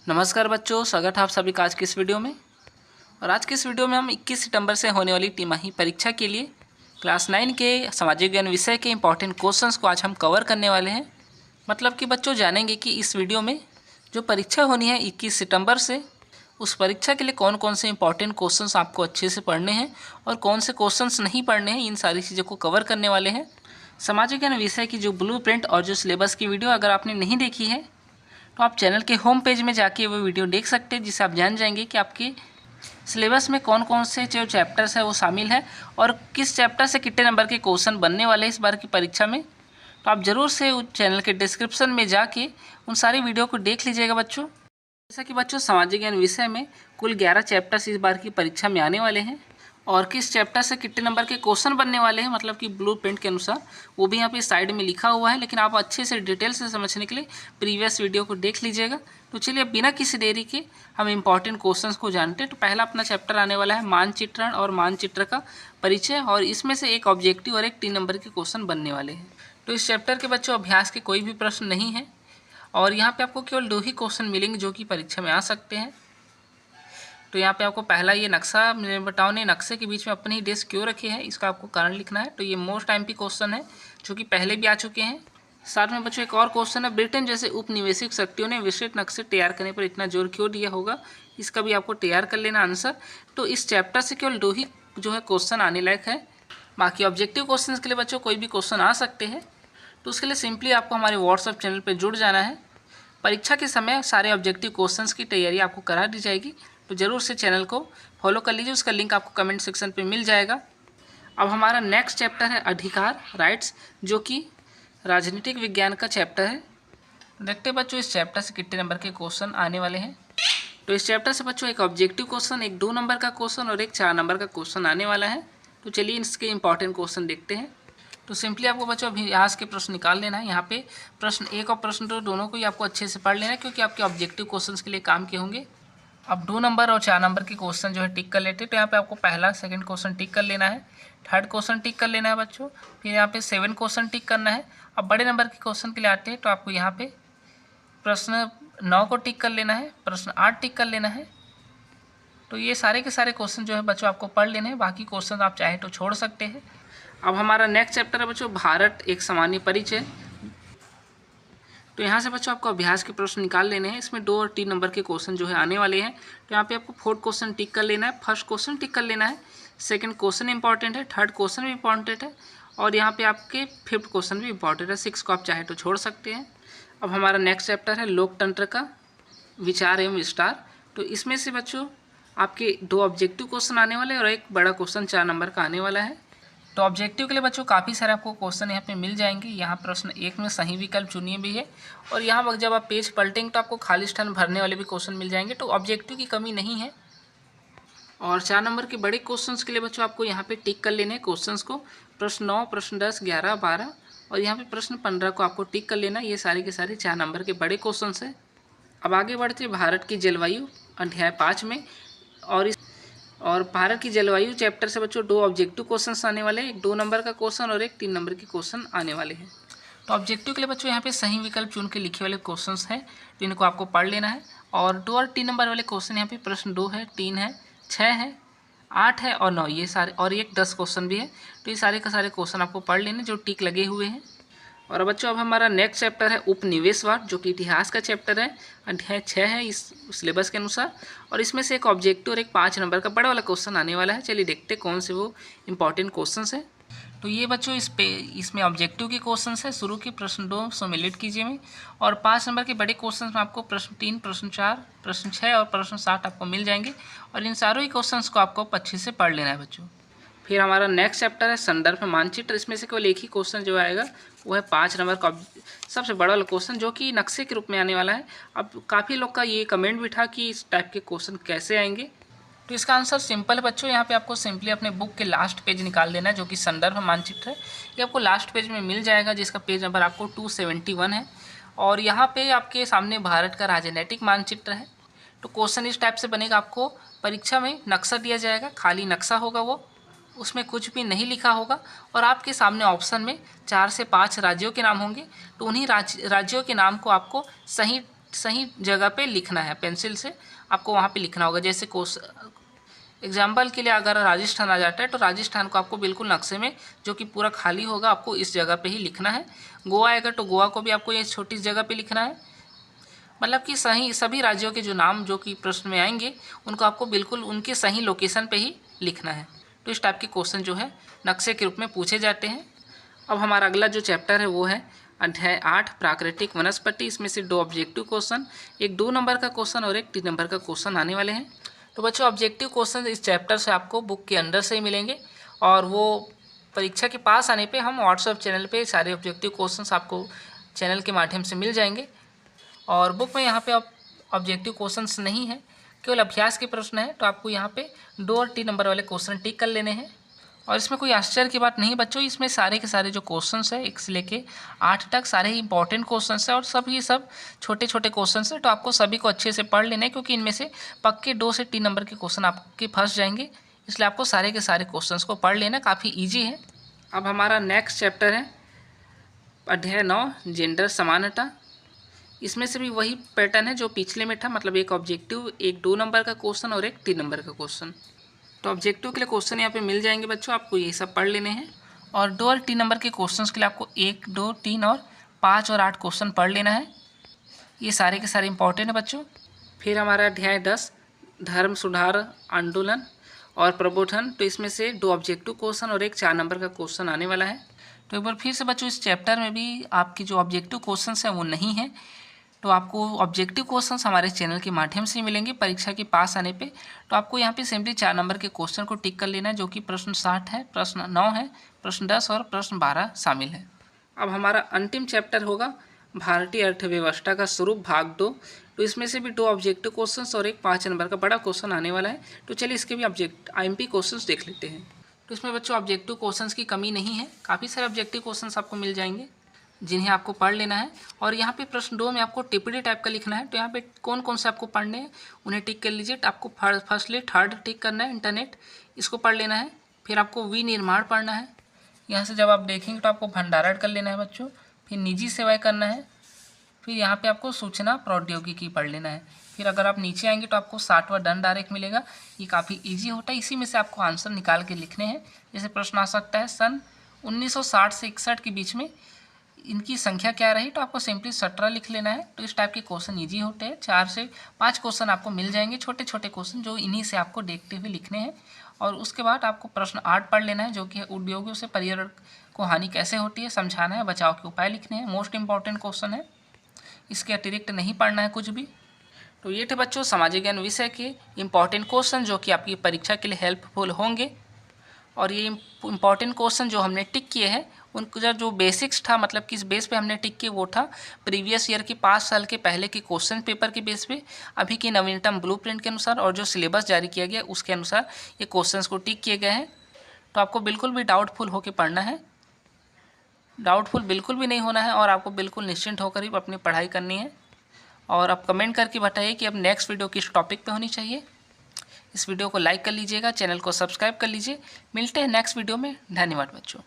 नमस्कार बच्चों, स्वागत है आप सभी का आज की इस वीडियो में। और आज की इस वीडियो में हम 21 सितंबर से होने वाली तिमाही परीक्षा के लिए क्लास 9 के सामाजिक ज्ञान विषय के इंपॉर्टेंट क्वेश्चंस को आज हम कवर करने वाले हैं। मतलब कि बच्चों जानेंगे कि इस वीडियो में जो परीक्षा होनी है 21 सितंबर से, उस परीक्षा के लिए कौन कौन से इंपॉर्टेंट क्वेश्चंस आपको अच्छे से पढ़ने हैं और कौन से क्वेश्चंस नहीं पढ़ने हैं। इन सारी चीज़ों को कवर करने वाले हैं। सामाजिक ज्ञान विषय की जो ब्लूप्रिंट और जो सिलेबस की वीडियो अगर आपने नहीं देखी है तो आप चैनल के होम पेज में जाके वो वीडियो देख सकते हैं, जिससे आप जान जाएंगे कि आपके सिलेबस में कौन कौन से जो चैप्टर्स है वो शामिल है और किस चैप्टर से कितने नंबर के क्वेश्चन बनने वाले हैं इस बार की परीक्षा में। तो आप ज़रूर से उस चैनल के डिस्क्रिप्शन में जाके उन सारी वीडियो को देख लीजिएगा बच्चों। जैसा कि बच्चों सामाजिक ज्ञान विषय में कुल 11 चैप्टर्स इस बार की परीक्षा में आने वाले हैं और किस चैप्टर से कितने नंबर के क्वेश्चन बनने वाले हैं, मतलब कि ब्लूप्रिंट के अनुसार, वो भी यहाँ पे साइड में लिखा हुआ है। लेकिन आप अच्छे से डिटेल से समझने के लिए प्रीवियस वीडियो को देख लीजिएगा। तो चलिए अब बिना किसी देरी के हम इंपॉर्टेंट क्वेश्चंस को जानते हैं। तो पहला अपना चैप्टर आने वाला है मानचित्रण और मानचित्र का परिचय, और इसमें से एक ऑब्जेक्टिव और एक 3 नंबर के क्वेश्चन बनने वाले हैं। तो इस चैप्टर के बच्चों अभ्यास के कोई भी प्रश्न नहीं है और यहाँ पे आपको केवल 2 ही क्वेश्चन मिलेंगे जो कि परीक्षा में आ सकते हैं। तो यहाँ पे आपको पहला ये नक्शा बताओ ने नक्शे के बीच में अपनी ही डेस्क क्यों रखे हैं, इसका आपको कारण लिखना है। तो ये मोस्ट एमपी क्वेश्चन है जो कि पहले भी आ चुके हैं। साथ में बच्चों एक और क्वेश्चन है, ब्रिटेन जैसे उपनिवेशिक शक्तियों ने विस्तृत नक्शे तैयार करने पर इतना जोर क्यों दिया होगा, इसका भी आपको तैयार कर लेना आंसर। तो इस चैप्टर से केवल 2 ही जो है क्वेश्चन आने लायक है। बाकी ऑब्जेक्टिव क्वेश्चन के लिए बच्चों कोई भी क्वेश्चन आ सकते हैं। तो उसके लिए सिंपली आपको हमारे व्हाट्सएप चैनल पर जुड़ जाना है। परीक्षा के समय सारे ऑब्जेक्टिव क्वेश्चंस की तैयारी आपको करा दी जाएगी। तो ज़रूर से चैनल को फॉलो कर लीजिए, उसका लिंक आपको कमेंट सेक्शन पे मिल जाएगा। अब हमारा नेक्स्ट चैप्टर है अधिकार, राइट्स, जो कि राजनीतिक विज्ञान का चैप्टर है। देखते हैं बच्चों इस चैप्टर से कितने नंबर के क्वेश्चन आने वाले हैं। तो इस चैप्टर से बच्चों एक ऑब्जेक्टिव क्वेश्चन, एक 2 नंबर का क्वेश्चन और एक 4 नंबर का क्वेश्चन आने वाला है। तो चलिए इसके इंपॉर्टेंट क्वेश्चन देखते हैं। तो सिंपली आपको बच्चों अभ्यास के प्रश्न निकाल लेना है। यहाँ पे प्रश्न 1 और प्रश्न 2 दोनों को ही आपको अच्छे से पढ़ लेना है, क्योंकि आपके ऑब्जेक्टिव क्वेश्चंस के लिए काम के होंगे। अब 2 नंबर और 4 नंबर के क्वेश्चन जो है टिक कर लेते हैं। तो यहाँ पे आपको पहला सेकंड क्वेश्चन टिक कर लेना है, थर्ड क्वेश्चन टिक कर लेना है बच्चों। फिर यहाँ पे 7 क्वेश्चन टिक करना है। अब बड़े नंबर के क्वेश्चन के लिए आते हैं, तो आपको यहाँ पे प्रश्न 9 को टिक कर लेना है, प्रश्न 8 टिक कर लेना है। तो ये सारे के सारे क्वेश्चन जो है बच्चों आपको पढ़ लेने हैं, बाकी क्वेश्चन आप चाहे तो छोड़ सकते हैं। अब हमारा नेक्स्ट चैप्टर है बच्चों भारत एक सामान्य परिचय। तो यहाँ से बच्चों आपको अभ्यास के प्रश्न निकाल लेने हैं। इसमें 2 और 3 नंबर के क्वेश्चन जो है आने वाले हैं। तो यहाँ पे आपको 4th क्वेश्चन टिक कर लेना है, फर्स्ट क्वेश्चन टिक कर लेना है, सेकंड क्वेश्चन इंपॉर्टेंट है, थर्ड क्वेश्चन भी इंपॉर्टेंट है और यहाँ पे आपके 5th क्वेश्चन भी इंपॉर्टेंट है। 6 को आप चाहे तो छोड़ सकते हैं। अब हमारा नेक्स्ट चैप्टर है लोकतंत्र का विचार एवं विस्तार। तो इसमें से बच्चों आपके 2 ऑब्जेक्टिव क्वेश्चन आने वाले और एक बड़ा क्वेश्चन 4 नंबर का आने वाला है। तो ऑब्जेक्टिव के लिए बच्चों काफ़ी सारे आपको क्वेश्चन यहाँ पे मिल जाएंगे। यहाँ प्रश्न 1 में सही विकल्प चुनिए भी है और यहाँ वक्त जब आप पेज पलटेंगे तो आपको खाली स्थान भरने वाले भी क्वेश्चन मिल जाएंगे। तो ऑब्जेक्टिव की कमी नहीं है। और 4 नंबर के बड़े क्वेश्चंस के लिए बच्चों आपको यहाँ पे टिक कर लेने हैं क्वेश्चंस को, प्रश्न 9, प्रश्न 10, 11, 12 और यहाँ पे प्रश्न 15 को आपको टिक कर लेना। ये सारे के सारे 4 नंबर के बड़े क्वेश्चन हैं। अब आगे बढ़ते हैं भारत की जलवायु अध्याय 5 में। और भारत की जलवायु चैप्टर से बच्चों 2 ऑब्जेक्टिव क्वेश्चंस आने वाले हैं, एक 2 नंबर का क्वेश्चन और एक 3 नंबर के क्वेश्चन आने वाले हैं। तो ऑब्जेक्टिव के लिए बच्चों यहाँ पे सही विकल्प चुन के लिखे वाले क्वेश्चंस हैं, तो इनको आपको पढ़ लेना है। और 2 और 3 नंबर वाले क्वेश्चन यहाँ पे प्रश्न 2 है, 3 है, 6 है, 8 है और 9, ये सारे, और एक 10 क्वेश्चन भी है। तो ये सारे का सारे क्वेश्चन आपको पढ़ लेने जो टिक लगे हुए हैं। और बच्चों अब हमारा नेक्स्ट चैप्टर है उपनिवेशवाद, जो कि इतिहास का चैप्टर है, अध्याय 6 है इस सिलेबस के अनुसार। और इसमें से एक ऑब्जेक्टिव और एक 5 नंबर का बड़ा वाला क्वेश्चन आने वाला है। चलिए देखते हैं कौन से वो इंपॉर्टेंट क्वेश्चंस है। तो ये बच्चों इसमें ऑब्जेक्टिव के क्वेश्चंस है। शुरू के प्रश्न 2 सम्मिलित कीजिए में, और 5 नंबर के बड़े क्वेश्चंस में आपको प्रश्न 3, प्रश्न 4, प्रश्न 6 और प्रश्न 7 आपको मिल जाएंगे। और इन सारों ही क्वेश्चंस को आपको अच्छे से पढ़ लेना है बच्चों। फिर हमारा नेक्स्ट चैप्टर है संदर्भ मानचित्र। इसमें से केवल एक ही क्वेश्चन जो आएगा वो है 5 नंबर का सबसे बड़ा वाला क्वेश्चन, जो कि नक्शे के रूप में आने वाला है। अब काफ़ी लोग का ये कमेंट भी था कि इस टाइप के क्वेश्चन कैसे आएंगे। तो इसका आंसर सिंपल है बच्चों। यहाँ पे आपको सिंपली अपने बुक के लास्ट पेज निकाल लेना है, जो कि संदर्भ मानचित्र है। ये आपको लास्ट पेज में मिल जाएगा, जिसका पेज नंबर आपको 271 है। और यहाँ पे आपके सामने भारत का राजनीतिक मानचित्र है। तो क्वेश्चन इस टाइप से बनेगा, आपको परीक्षा में नक्शा दिया जाएगा, खाली नक्शा होगा वो, उसमें कुछ भी नहीं लिखा होगा और आपके सामने ऑप्शन में 4 से 5 राज्यों के नाम होंगे। तो उन्हीं राज्यों के नाम को आपको सही सही जगह पे लिखना है, पेंसिल से आपको वहाँ पे लिखना होगा। जैसे एग्जाम्पल के लिए अगर राजस्थान आ जाता है तो राजस्थान को आपको बिल्कुल नक्शे में जो कि पूरा खाली होगा आपको इस जगह पे ही लिखना है। गोवा आएगा तो गोवा को भी आपको ये छोटी जगह पे लिखना है। मतलब कि सही सभी राज्यों के जो नाम जो कि प्रश्न में आएंगे उनको आपको बिल्कुल उनके सही लोकेशन पे ही लिखना है। तो इस टाइप के क्वेश्चन जो है नक्शे के रूप में पूछे जाते हैं। अब हमारा अगला जो चैप्टर है वो है अध्याय 8 प्राकृतिक वनस्पति। इसमें से 2 ऑब्जेक्टिव क्वेश्चन, एक 2 नंबर का क्वेश्चन और एक 3 नंबर का क्वेश्चन आने वाले हैं। तो बच्चों ऑब्जेक्टिव क्वेश्चन इस चैप्टर से आपको बुक के अंदर से ही मिलेंगे और वो परीक्षा के पास आने पे हम व्हाट्सएप चैनल पे सारे ऑब्जेक्टिव क्वेश्चंस आपको चैनल के माध्यम से मिल जाएंगे। और बुक में यहाँ पे ऑब्जेक्टिव क्वेश्चंस नहीं है, केवल अभ्यास के प्रश्न है। तो आपको यहाँ पे 2 और 3 नंबर वाले क्वेश्चन टिक कर लेने हैं। और इसमें कोई आश्चर्य की बात नहीं बच्चों, इसमें सारे के सारे जो क्वेश्चंस है 1 से लेके 8 तक सारे ही इंपॉर्टेंट क्वेश्चंस है और सब छोटे छोटे क्वेश्चंस है। तो आपको सभी को अच्छे से पढ़ लेना है क्योंकि इनमें से पक्के 2 से 3 नंबर के क्वेश्चन आपके फंस जाएंगे, इसलिए आपको सारे के सारे क्वेश्चंस को पढ़ लेना, काफ़ी ईजी है। अब हमारा नेक्स्ट चैप्टर है अध्याय 9 जेंडर समानता। इसमें से भी वही पैटर्न है जो पिछले में था, मतलब एक ऑब्जेक्टिव, एक 2 नंबर का क्वेश्चन और एक 3 नंबर का क्वेश्चन। तो ऑब्जेक्टिव के लिए क्वेश्चन यहाँ पे मिल जाएंगे बच्चों, आपको ये सब पढ़ लेने हैं। और 2 और 3 नंबर के क्वेश्चंस के लिए आपको 1, 2, 3 और 5 और 8 क्वेश्चन पढ़ लेना है। ये सारे के सारे इंपॉर्टेंट है बच्चों। फिर हमारा अध्याय 10 धर्म सुधार आंदोलन और प्रबोधन। तो इसमें से 2 ऑब्जेक्टिव क्वेश्चन और एक 4 नंबर का क्वेश्चन आने वाला है। तो एक बार फिर से बच्चों इस चैप्टर में भी आपकी जो ऑब्जेक्टिव क्वेश्चन है वो नहीं है, तो आपको ऑब्जेक्टिव क्वेश्चंस हमारे चैनल के माध्यम से मिलेंगे परीक्षा के पास आने पे। तो आपको यहाँ पे सिंपली 4 नंबर के क्वेश्चन को टिक कर लेना है, जो कि प्रश्न 60 है, प्रश्न 9 है, प्रश्न 10 और प्रश्न 12 शामिल है। अब हमारा अंतिम चैप्टर होगा भारतीय अर्थव्यवस्था का स्वरूप भाग 2। तो इसमें से भी 2 ऑब्जेक्टिव क्वेश्चंस और एक 5 नंबर का बड़ा क्वेश्चन आने वाला है। तो चलिए इसके भी IMP क्वेश्चंस देख लेते हैं। तो इसमें बच्चों ऑब्जेक्टिव क्वेश्चंस की कमी नहीं है, काफ़ी सारे ऑब्जेक्टिव क्वेश्चंस आपको मिल जाएंगे जिन्हें आपको पढ़ लेना है। और यहाँ पे प्रश्न 2 में आपको टिप्पणी टाइप का लिखना है। तो यहाँ पे कौन कौन से आपको पढ़ने हैं उन्हें टिक कर लीजिए। आपको फर्स्टली 3rd टिक करना है, इंटरनेट, इसको पढ़ लेना है। फिर आपको विनिर्माण पढ़ना है, यहाँ से जब आप देखेंगे तो आपको भंडारण कर लेना है बच्चों। फिर निजी सेवाएँ करना है। फिर यहाँ पे आपको सूचना प्रौद्योगिकी पढ़ लेना है। फिर अगर आप नीचे आएंगे तो आपको 60वां दंड आरेख मिलेगा। ये काफ़ी ईजी होता है, इसी में से आपको आंसर निकाल के लिखने हैं। जैसे प्रश्न आ सकता है सन 1960 से 61 के बीच में इनकी संख्या क्या रही, तो आपको सिंपली 17 लिख लेना है। तो इस टाइप के क्वेश्चन ईजी होते हैं, 4 से 5 क्वेश्चन आपको मिल जाएंगे, छोटे छोटे क्वेश्चन जो इन्हीं से आपको देखते हुए लिखने हैं। और उसके बाद आपको प्रश्न 8 पढ़ लेना है, जो कि उद्योगों से पर्यावरण को हानि कैसे होती है समझाना है, बचाव के उपाय लिखने हैं। मोस्ट इंपॉर्टेंट क्वेश्चन है, इसके अतिरिक्त नहीं पढ़ना है कुछ भी। तो ये थे बच्चों सामाजिक ज्ञान विषय के इंपॉर्टेंट क्वेश्चन जो कि आपकी परीक्षा के लिए हेल्पफुल होंगे। और ये इंपॉर्टेंट क्वेश्चन जो हमने टिक किए हैं उनका जो बेसिक्स था, मतलब किस बेस पे हमने टिक किए, वो था प्रीवियस ईयर के 5 साल के पहले के क्वेश्चन पेपर के बेस पे, अभी की नवीनतम ब्लूप्रिंट के अनुसार और जो सिलेबस जारी किया गया उसके अनुसार ये क्वेश्चंस को टिक किए गए हैं। तो आपको बिल्कुल भी डाउटफुल होकर पढ़ना है, डाउटफुल बिल्कुल भी नहीं होना है और आपको बिल्कुल निश्चिंत होकर ही अपनी पढ़ाई करनी है। और आप कमेंट करके बताइए कि अब नेक्स्ट वीडियो किस टॉपिक पे होनी चाहिए। इस वीडियो को लाइक कर लीजिएगा, चैनल को सब्सक्राइब कर लीजिए। मिलते हैं नेक्स्ट वीडियो में। धन्यवाद बच्चों।